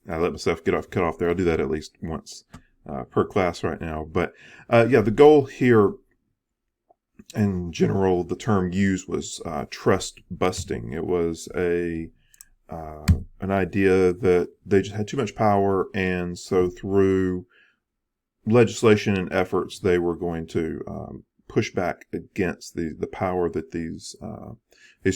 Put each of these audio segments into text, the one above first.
I let myself cut off there. I'll do that at least once per class right now. But yeah, the goal here in general, the term used was trust busting. It was uh, an idea that they just had too much power, and so through legislation and efforts, they were going to push back against the power that these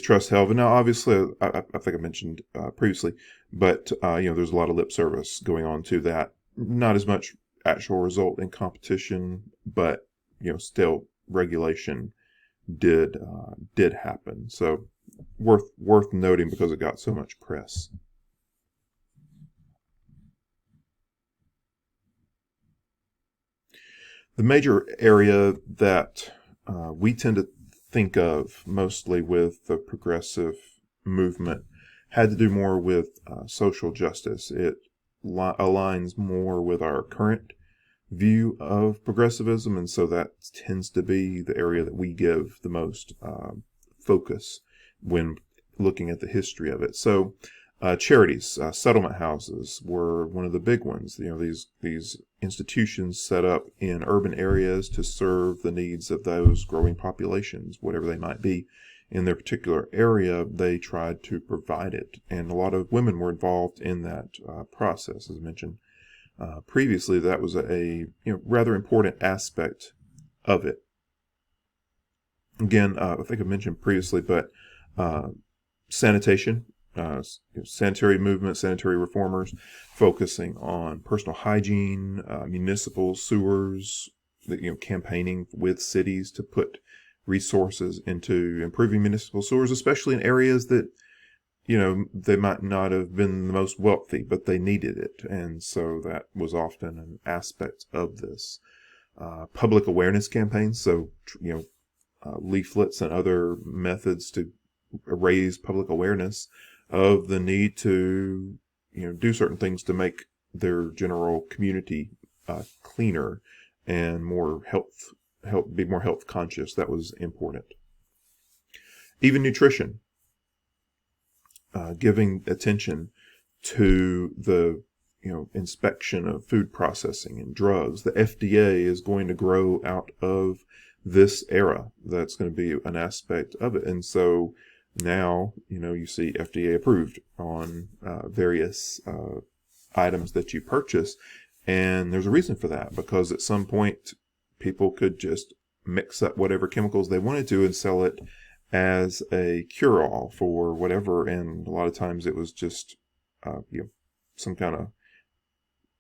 trusts held. And now, obviously, I think I mentioned previously, but there's a lot of lip service going on to that. Not as much actual result in competition, but still regulation did happen. So worth noting because it got so much press. The major area that we tend to think of mostly with the progressive movement had to do more with social justice. It aligns more with our current view of progressivism, and so that tends to be the area that we give the most focus when looking at the history of it. So charities, settlement houses were one of the big ones. These institutions set up in urban areas to serve the needs of those growing populations, whatever they might be in their particular area. They tried to provide it, and a lot of women were involved in that process. As I mentioned previously, that was a rather important aspect of it. Again, I think I mentioned previously, but sanitation. Sanitary movement, sanitary reformers, focusing on personal hygiene, municipal sewers, campaigning with cities to put resources into improving municipal sewers, especially in areas that, they might not have been the most wealthy, but they needed it. And so that was often an aspect of this. Public awareness campaigns, so, leaflets and other methods to raise public awareness of the need to do certain things to make their general community cleaner and more be more health conscious. That was important. Even nutrition, giving attention to the inspection of food processing and drugs. The FDA is going to grow out of this era. That's going to be an aspect of it. And so now, you see FDA approved on various items that you purchase. And there's a reason for that, because at some point people could just mix up whatever chemicals they wanted to and sell it as a cure-all for whatever. And a lot of times it was just, some kind of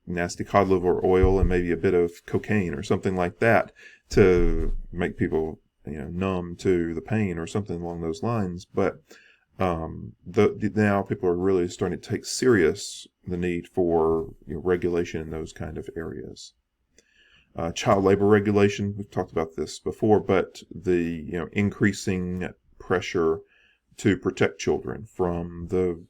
nasty cod liver oil and maybe a bit of cocaine or something like that to make people numb to the pain or something along those lines. But now people are really starting to take serious the need for regulation in those kind of areas. Child labor regulation, we've talked about this before, but the increasing pressure to protect children from the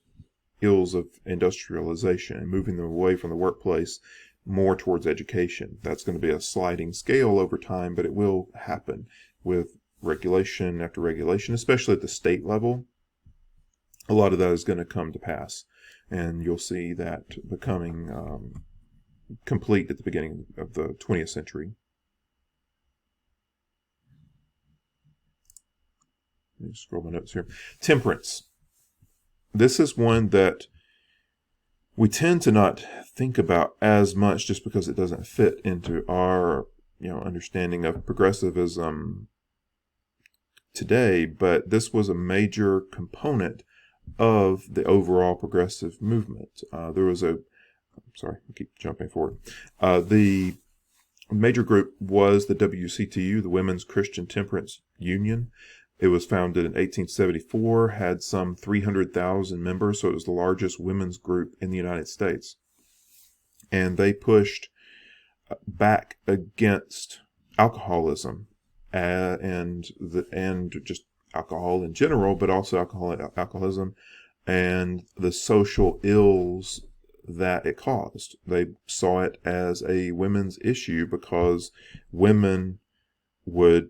ills of industrialization and moving them away from the workplace more towards education. That's going to be a sliding scale over time, but it will happen with regulation after regulation, especially at the state level. A lot of that is going to come to pass, and you'll see that becoming complete at the beginning of the 20th century. Let me scroll my notes here. Temperance. This is one that we tend to not think about as much just because it doesn't fit into our understanding of progressivism today, but this was a major component of the overall progressive movement. Sorry, I keep jumping forward. The major group was the WCTU, the Women's Christian Temperance Union. It was founded in 1874, had some 300,000 members, so it was the largest women's group in the United States. And they pushed back against alcoholism and just alcohol in general, but also alcoholism and the social ills that it caused. They saw it as a women's issue because women would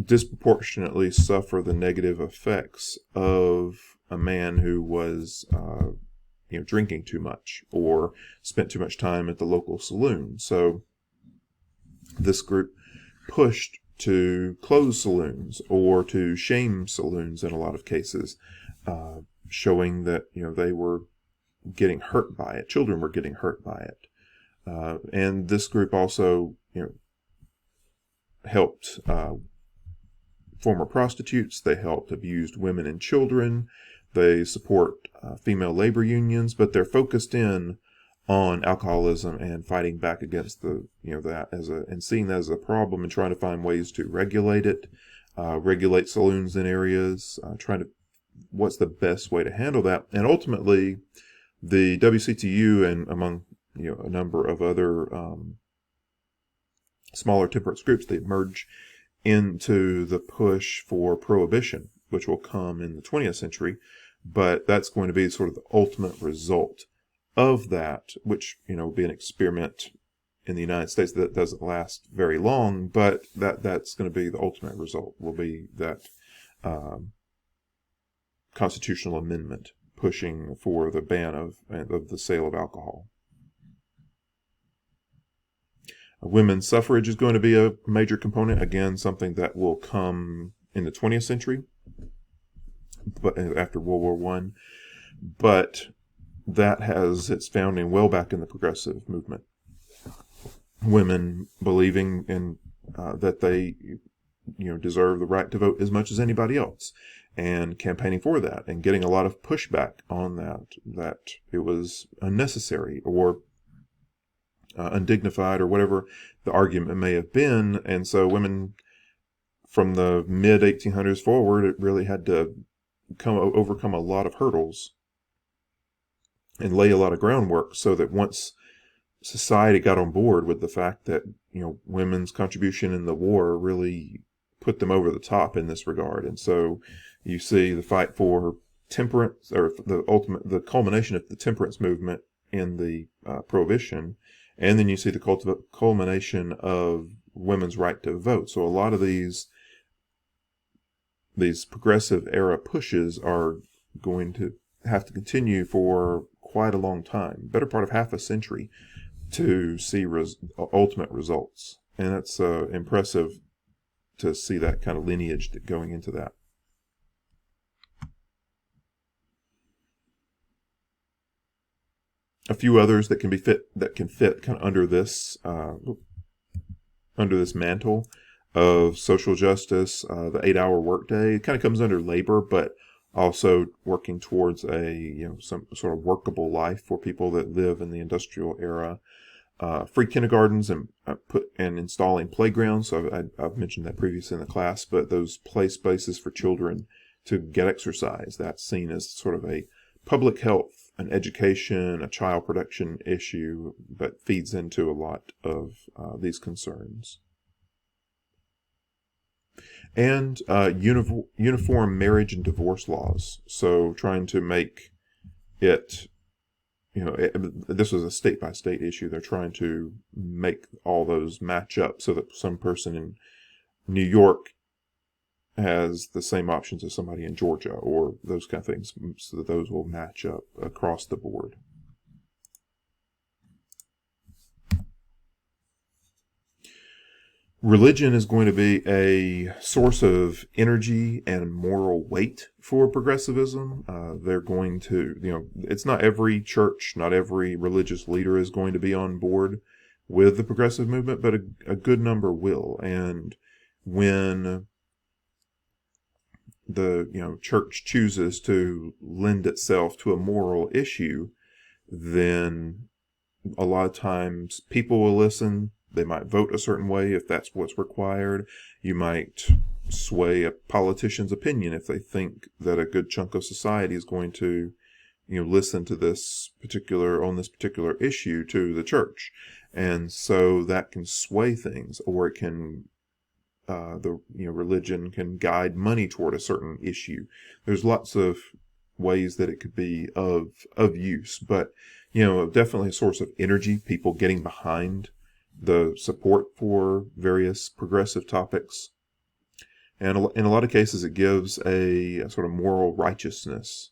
disproportionately suffer the negative effects of a man who was, drinking too much or spent too much time at the local saloon. So this group pushed to close saloons or to shame saloons in a lot of cases, showing that they were getting hurt by it. Children were getting hurt by it, and this group also helped former prostitutes. They helped abused women and children. They support female labor unions, but they're focused in on alcoholism and fighting back against that and seeing that as a problem and trying to find ways to regulate it, regulate saloons in areas, what's the best way to handle that. And ultimately, the WCTU and among a number of other smaller temperance groups, they merge into the push for prohibition, which will come in the 20th century. But that's going to be sort of the ultimate result of that, which will be an experiment in the United States that doesn't last very long, but that's going to be the ultimate result, will be that constitutional amendment pushing for the ban of the sale of alcohol. Women's suffrage is going to be a major component, again, something that will come in the 20th century, but after World War I. But that has its founding well back in the progressive movement. Women believing in that they deserve the right to vote as much as anybody else, and campaigning for that, and getting a lot of pushback on that it was unnecessary or undignified or whatever the argument may have been. And so women from the mid 1800s forward, it really had to overcome a lot of hurdles and lay a lot of groundwork so that once society got on board with the fact that women's contribution in the war really put them over the top in this regard. And so you see the fight for temperance, or the culmination of the temperance movement in the prohibition, and then you see the culmination of women's right to vote. So a lot of these progressive era pushes are going to have to continue for quite a long time, better part of half a century, to see ultimate results. And it's impressive to see that kind of lineage going into that. A few others that can fit kind of under this mantle of social justice, the 8-hour workday. It kind of comes under labor, but also working towards some sort of workable life for people that live in the industrial era. Free kindergartens and installing playgrounds. So I've mentioned that previously in the class, but those play spaces for children to get exercise, that's seen as sort of a public health, an education, a child protection issue, but feeds into a lot of these concerns. And uniform marriage and divorce laws. So trying to make it, this was a state-by-state issue. They're trying to make all those match up so that some person in New York has the same options as somebody in Georgia, or those kind of things, so that those will match up across the board. Religion is going to be a source of energy and moral weight for progressivism. They're going to, it's not every church, not every religious leader is going to be on board with the progressive movement, but a good number will. And when the church chooses to lend itself to a moral issue, then a lot of times people will listen. They might vote a certain way if that's what's required. You might sway a politician's opinion if they think that a good chunk of society is going to, listen to this particular issue to the church. And so that can sway things, or it can, religion can guide money toward a certain issue. There's lots of ways that it could be of use, but, definitely a source of energy, people getting behind the support for various progressive topics. And in a lot of cases, it gives a sort of moral righteousness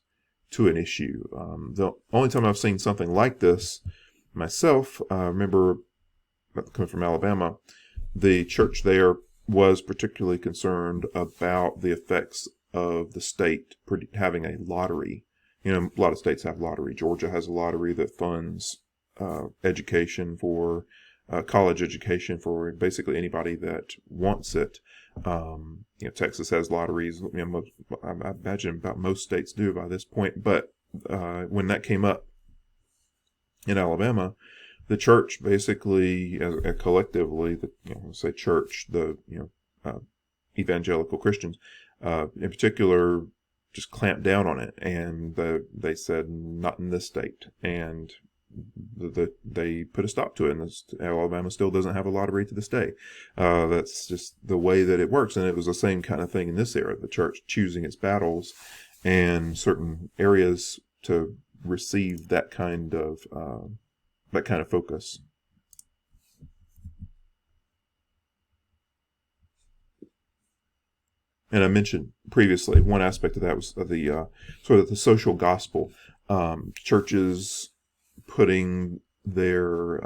to an issue. The only time I've seen something like this myself, I remember coming from Alabama, the church there was particularly concerned about the effects of the state having a lottery. A lot of states have lottery. Georgia has a lottery that funds education for college education for basically anybody that wants it. Texas has lotteries. I imagine about most states do by this point. But when that came up in Alabama, the church basically, collectively, say church, the evangelical Christians, in particular, just clamped down on it, and they said not in this state, and they put a stop to it. And Alabama still doesn't have a lottery to this day. That's just the way that it works, and it was the same kind of thing in this era. The church choosing its battles, and certain areas to receive that kind of focus. And I mentioned previously, one aspect of that was the sort of the social gospel. Churches putting their,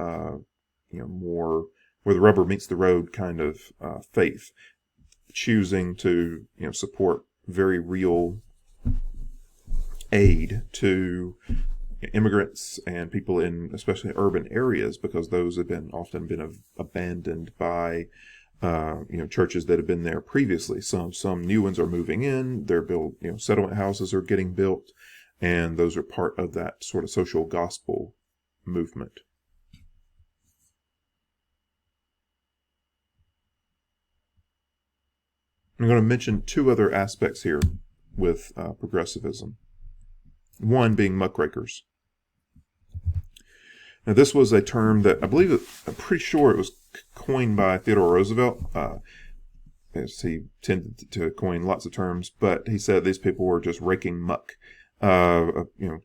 more where the rubber meets the road kind of faith, choosing to, support very real aid to immigrants and people in especially urban areas, because those have often been abandoned by churches that have been there previously. Some new ones are moving in. They're built. Settlement houses are getting built, and those are part of that sort of social gospel movement. I'm going to mention two other aspects here with progressivism. One being muckrakers. Now, this was a term that I'm pretty sure it was coined by Theodore Roosevelt. As he tended to coin lots of terms, but he said these people were just raking muck,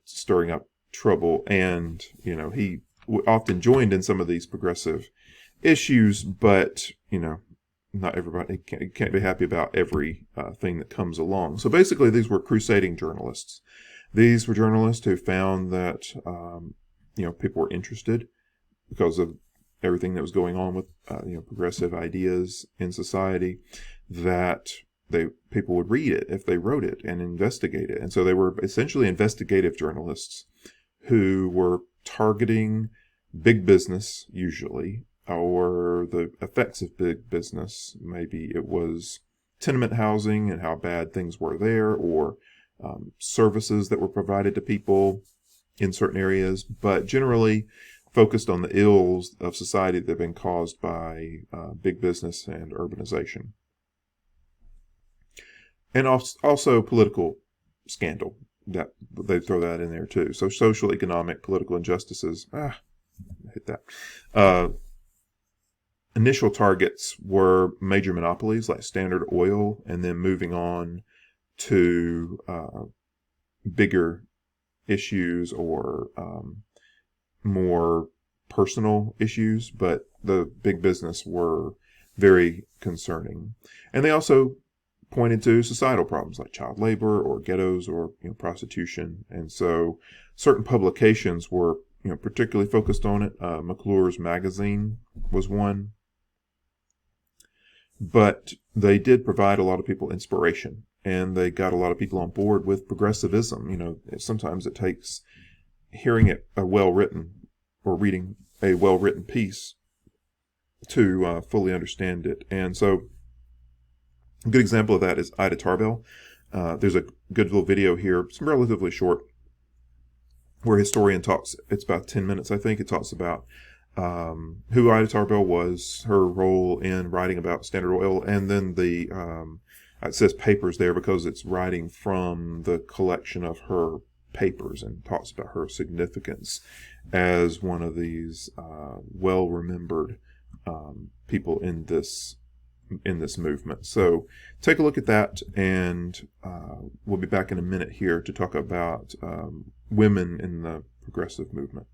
stirring up trouble, and he often joined in some of these progressive issues, but not everybody can't be happy about every thing that comes along. So basically, these were crusading journalists. These were journalists who found that people were interested because of everything that was going on with progressive ideas in society, that people would read it if they wrote it and investigate it. And so they were essentially investigative journalists who were targeting big business, usually, or the effects of big business. Maybe it was tenement housing and how bad things were there, or services that were provided to people in certain areas, but generally focused on the ills of society that have been caused by big business and urbanization. And also political scandal, that they throw that in there too. So social, economic, political injustices. Hit that. Initial targets were major monopolies like Standard Oil, and then moving on to bigger issues or more personal issues, but the big business were very concerning. And they also pointed to societal problems like child labor or ghettos or prostitution. And so certain publications were particularly focused on it. McClure's magazine was one. But they did provide a lot of people inspiration, and they got a lot of people on board with progressivism. Sometimes it takes hearing it well-written or reading a well-written piece to fully understand it. And so a good example of that is Ida Tarbell. There's a good little video here, it's relatively short, where a historian talks. It's about 10 minutes, I think. It talks about who Ida Tarbell was, her role in writing about Standard Oil, and then it says papers there because it's writing from the collection of her papers, and talks about her significance as one of these well-remembered people in this movement. So take a look at that, and we'll be back in a minute here to talk about women in the progressive movement.